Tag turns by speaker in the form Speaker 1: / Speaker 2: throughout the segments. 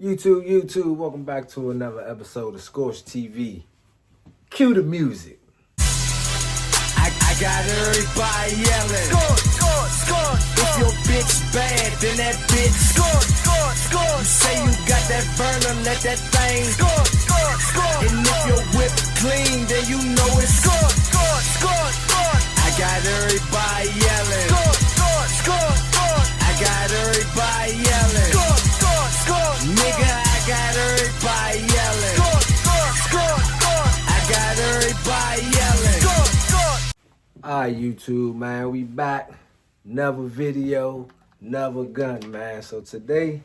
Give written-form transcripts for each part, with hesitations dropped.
Speaker 1: YouTube, welcome back to another episode of Scorch TV. Cue the music.
Speaker 2: I got everybody yelling. Score. If your bitch bad, then that bitch score. You say you got that burner, let that thing score. And if your whip clean, then you know it's score. I got everybody yelling. Score. I got everybody yelling. Score. Nigga, I got everybody yelling. Score. I got everybody yelling.
Speaker 1: Alright, YouTube, man, we back. Another video, another gun, man. So today,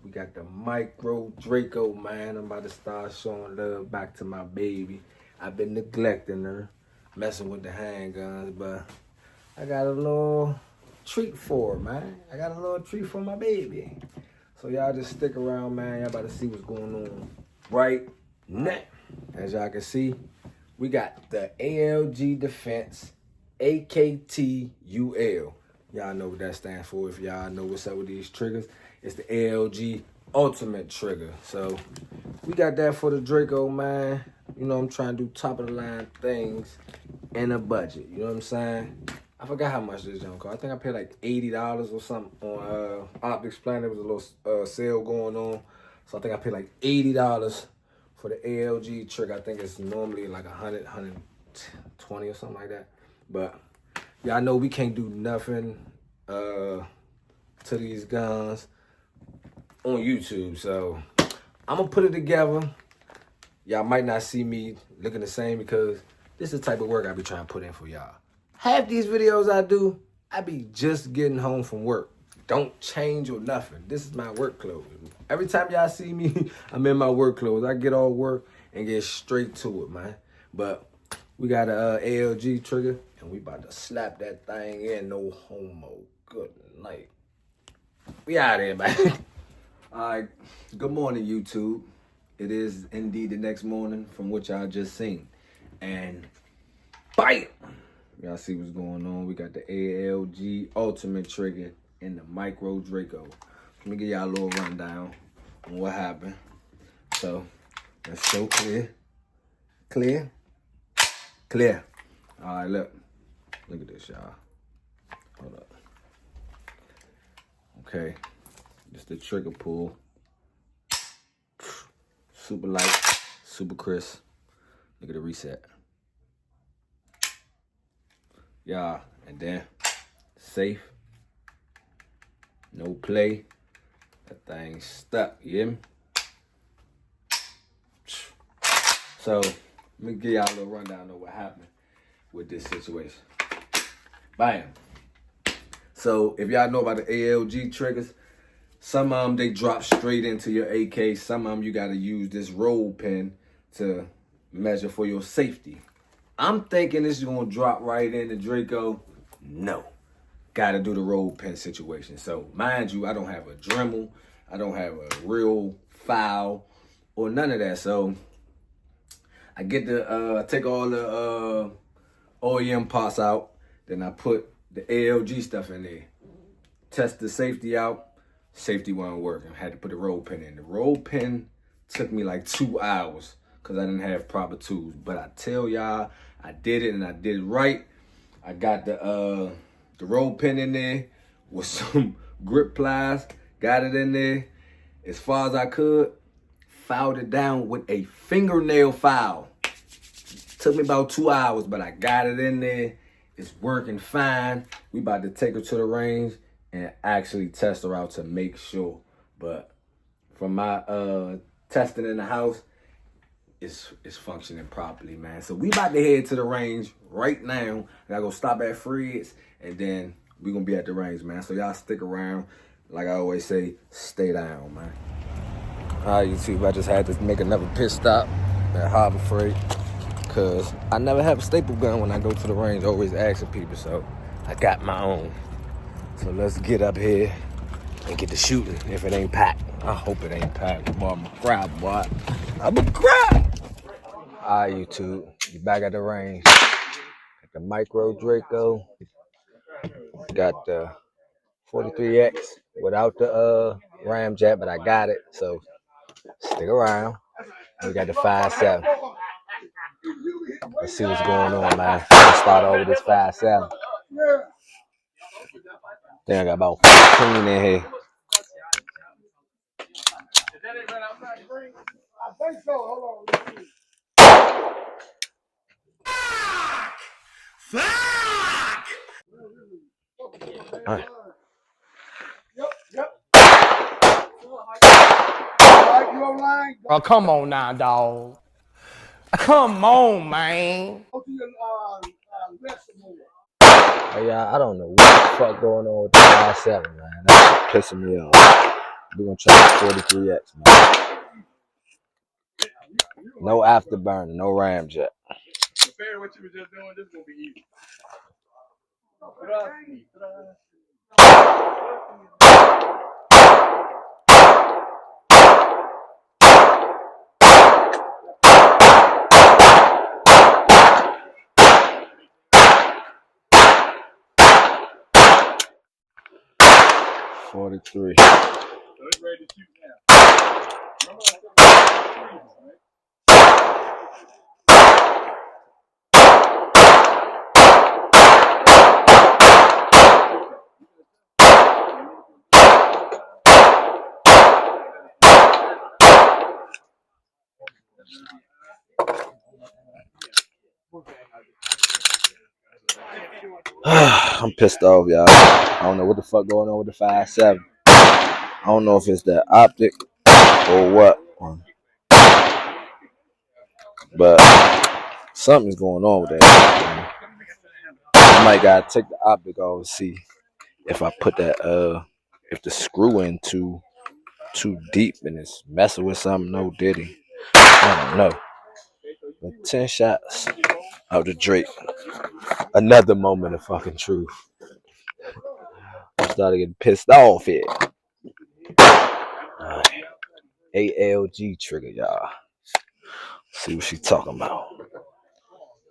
Speaker 1: we got the Micro Draco, man. I'm about to start showing love back to my baby. I've been neglecting her, messing with the handguns, but I got a little treat for her, man. I got a little treat for my baby. So y'all just stick around, man. Y'all about to see what's going on right now. As y'all can see, we got the ALG Defense AKTUL. Y'all know what that stands for. If y'all know what's up with these triggers, it's the ALG Ultimate Trigger. So we got that for the Draco, man. You know, I'm trying to do top of the line things in a budget. You know what I'm saying? I forgot how much this junk cost. I think I paid like $80 or something on Optics Planet. There was a little sale going on. So I think I paid like $80 for the ALG trigger. I think it's normally like 100, 120 or something like that. But y'all know we can't do nothing to these guns on YouTube. So I'm gonna put it together. Y'all might not see me looking the same because this is the type of work I be trying to put in for y'all. Half these videos I do, I be just getting home from work. Don't change or nothing. This is my work clothes. Every time y'all see me, I'm in my work clothes. I get off work and get straight to it, man. But we got a ALG trigger, and we about to slap that thing in. No homo. Good night. We out here, man. All right. Good morning, YouTube. It is indeed the next morning from what y'all just seen. And bam! Y'all see what's going on. We got the ALG Ultimate Trigger and the Micro Draco. Let me give y'all a little rundown on what happened. So, that's so clear. Clear. All right, look at this, y'all. Hold up. Okay, this the trigger pull. Super light, super crisp. Look at the reset. Yeah, and then safe. No play. That thing stuck, you hear me? So, let me give y'all a little rundown of what happened with this situation. Bam. So, if y'all know about the ALG triggers, some of them, they drop straight into your AK. Some of them, you got to use this roll pin to measure for your safety. I'm thinking this is going to drop right in the Draco. No. Got to do the roll pin situation. So, mind you, I don't have a Dremel. I don't have a real file or none of that. So, I get to take all the OEM parts out. Then I put the ALG stuff in there. Test the safety out. Safety wasn't working. I had to put the roll pin in. The roll pin took me like 2 hours because I didn't have proper tools. But I tell y'all, I did it and I did it right. I got the roll pin in there with some grip pliers. Got it in there as far as I could. Filed it down with a fingernail file. Took me about 2 hours, but I got it in there. It's working fine. We about to take her to the range and actually test her out to make sure. But from my testing in the house, it's functioning properly, man. So we about to head to the range right now. I gotta go stop at Fred's, and then we gonna be at the range, man. So y'all stick around. Like I always say, stay down, man. All right, YouTube, I just had to make another pit stop at Harbor Freight because I never have a staple gun when I go to the range. Always asking people, so I got my own. So let's get up here and get to shooting if it ain't packed. I hope it ain't packed. Boy, I'm a cry, boy. I'm a cry. All right, YouTube, you back at the range. Got the Micro Draco. Got the 43X without the Ramjet, but I got it. So Stick around. We got the 5-7. Let's see what's going on, man. Let's start over this 5-7. Then I got about 15 in here.
Speaker 2: Fuck!
Speaker 1: All right.
Speaker 2: Oh, come on now, dog. Come on, man.
Speaker 1: Oh, yeah, I don't know what the fuck going on with the 5-7, man. That's pissing me off. We're gonna try the 43X, man. No Afterburner, no Ramjet. Compared to what you were just doing, this is gonna be easy. 43. So it's ready to shoot now. 43. I'm pissed off, y'all. I don't know what the fuck going on with the 5-7. I don't know if it's the optic or what, but something's going on with that. I might gotta take the optic off and see if I put that if the screw in too deep and it's messing with something. No diddy. I don't know. But 10 shots out the Drake. Another moment of fucking truth. I started getting pissed off here. ALG trigger, y'all. See what she talking about.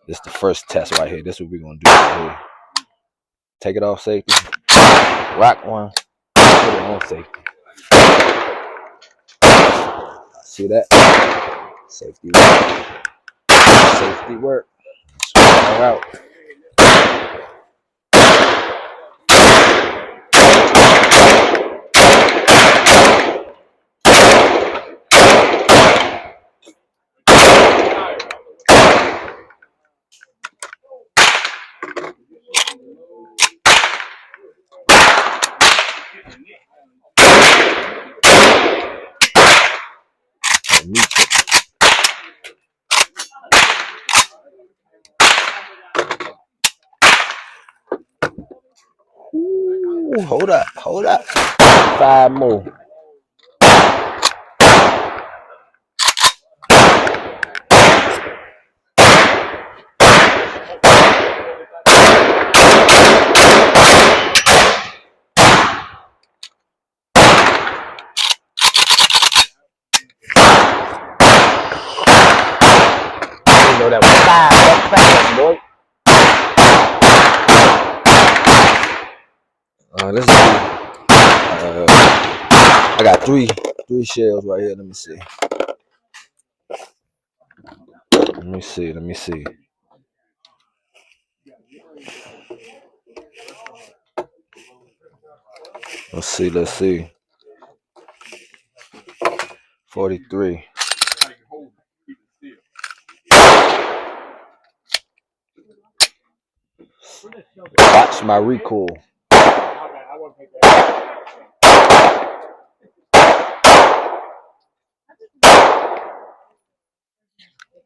Speaker 1: This is the first test right here. This is what we're gonna do right here. Take it off safety. Rock one. Put it on safety. See that? Safety work. Safety work. All out. Ooh, hold up. 5 more. You know that was 5. That's fast, boy. This is I got three shells right here. Let me see. Let's see. 43. Watch my recoil.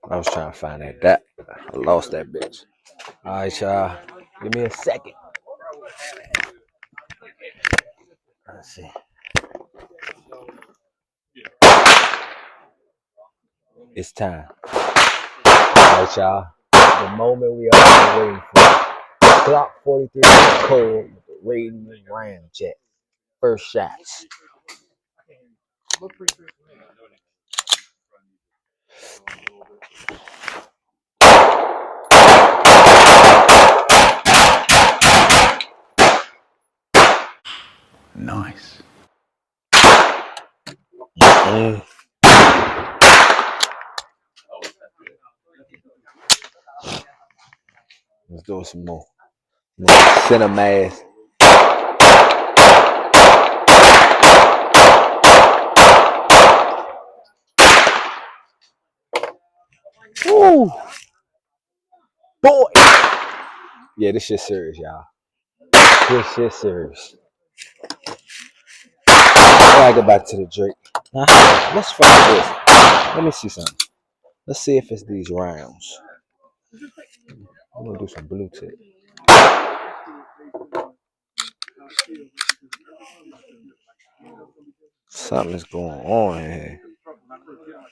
Speaker 1: I was trying to find that. I lost that bitch. All right, y'all. Give me a second. Let's see. It's time. All right, y'all. The moment we all been waiting for. Glock 43 cold with the Radian Ramjet. First shots. Nice. throw some more. Cinemass. Ooh. Boy. Yeah, this shit serious, y'all. This shit serious. I gotta go back to the Drake. Let's find this. Let me see something. Let's see if it's these rounds. I'm gonna do some blue tip. Something's going on here.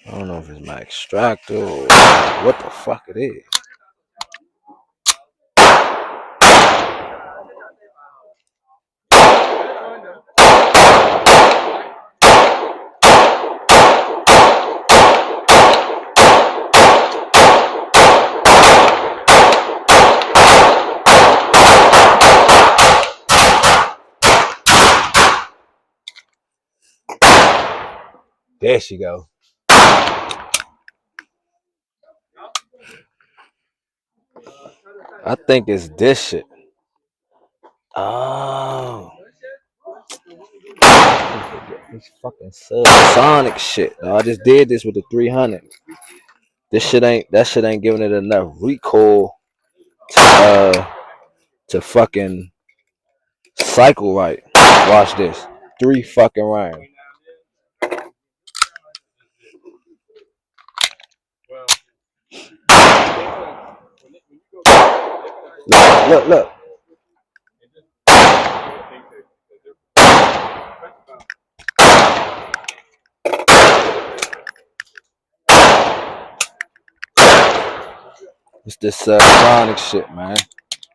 Speaker 1: I don't know if it's my extractor or what the fuck it is. There she go. I think it's this shit. Oh. This fucking subsonic shit. No, I just did this with the 300. That shit ain't giving it enough recoil to fucking cycle right. Watch this. 3 fucking rounds. Look. It's this chronic shit, man.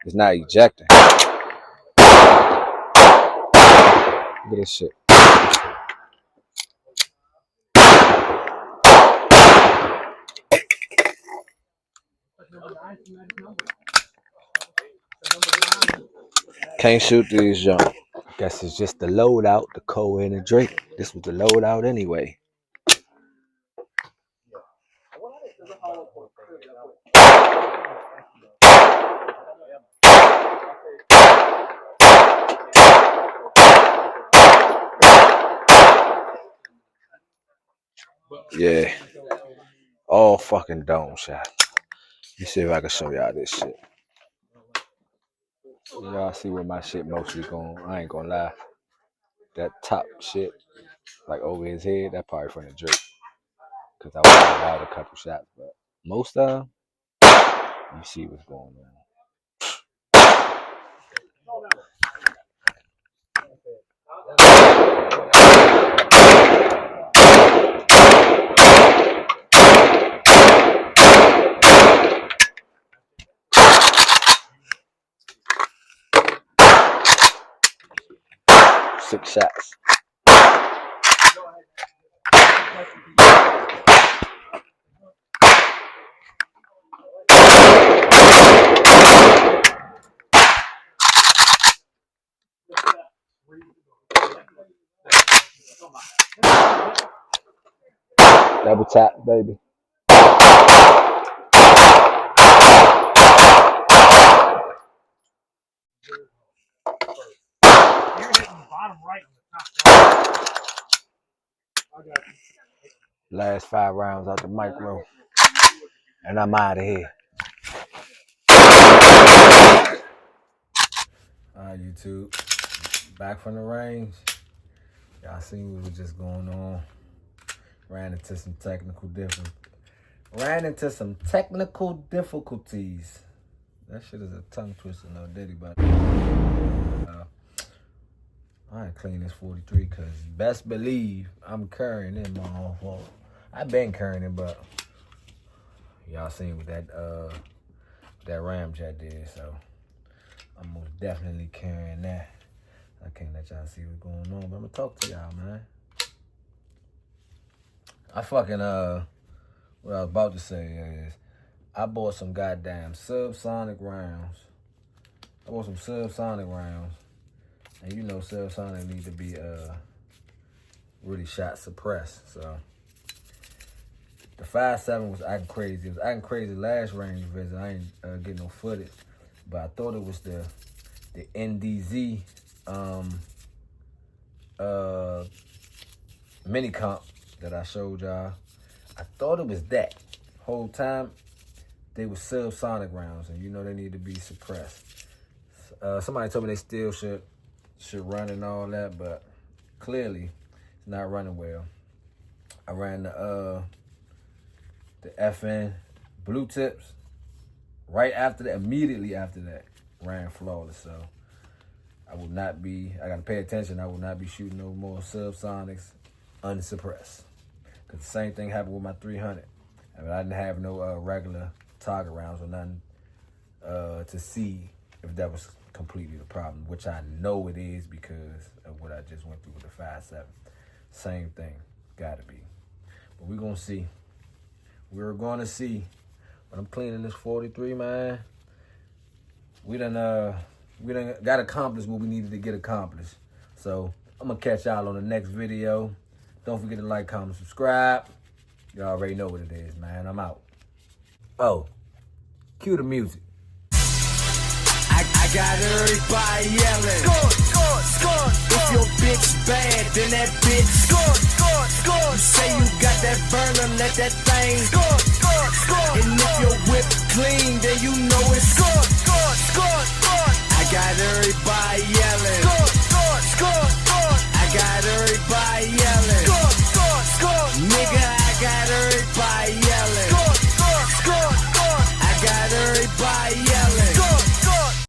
Speaker 1: It's not ejecting. Look at this shit. Can't shoot these jump. Guess it's just the loadout, the Cole and the Drake. This was the loadout anyway. Yeah. All fucking dome shot. Let me see if I can show y'all this shit. Y'all see where my shit mostly going. I ain't gonna lie. That top shit, like over his head, that probably from the Drake. Cause I was allowed a couple shots, but most of them, you see what's going on. 6 shots. Double tap, baby. Last 5 rounds out the micro. And I'm out of here. Alright, YouTube. Back from the range. Y'all seen what was just going on. Ran into some technical difficulties. That shit is a tongue twister, no diddy, but I ain't clean this 43 because best believe I'm carrying it, my own fault. I've been carrying it, but y'all seen what that Ramjet did, so I'm most definitely carrying that. I can't let y'all see what's going on, but I'm gonna talk to y'all, man. I fucking what I was about to say is I bought some goddamn subsonic rounds. And you know subsonic need to be really shot suppressed. So the 5.7 was acting crazy. It was acting crazy last range visit. I ain't getting no footage. but I thought it was the NDZ mini comp that I showed y'all. I thought it was that. Whole time they were subsonic rounds, and you know they need to be suppressed. Somebody told me they still should run and all that, but clearly it's not running well. I ran the FN blue tips right after that, immediately after that, ran flawless. So I gotta pay attention. I will not be shooting no more subsonics unsuppressed. Cause the same thing happened with my 300. I mean, I didn't have no regular target rounds or nothing to see if that was completely the problem, which I know it is because of what I just went through with the 5.7. Same thing, gotta be. But we're gonna see. We're gonna see. When I'm cleaning this 43, man, we done got accomplished what we needed to get accomplished. So I'm gonna catch y'all on the next video. Don't forget to like, comment, subscribe. Y'all already know what it is, man. I'm out. Oh, cue the music.
Speaker 2: I got everybody yelling. Score, score, score. If your bitch bad, then that bitch score, score, score. You say you got that burner, let that thing score, score, score. And if your whip clean, then you know it's score, score, score, score. I got everybody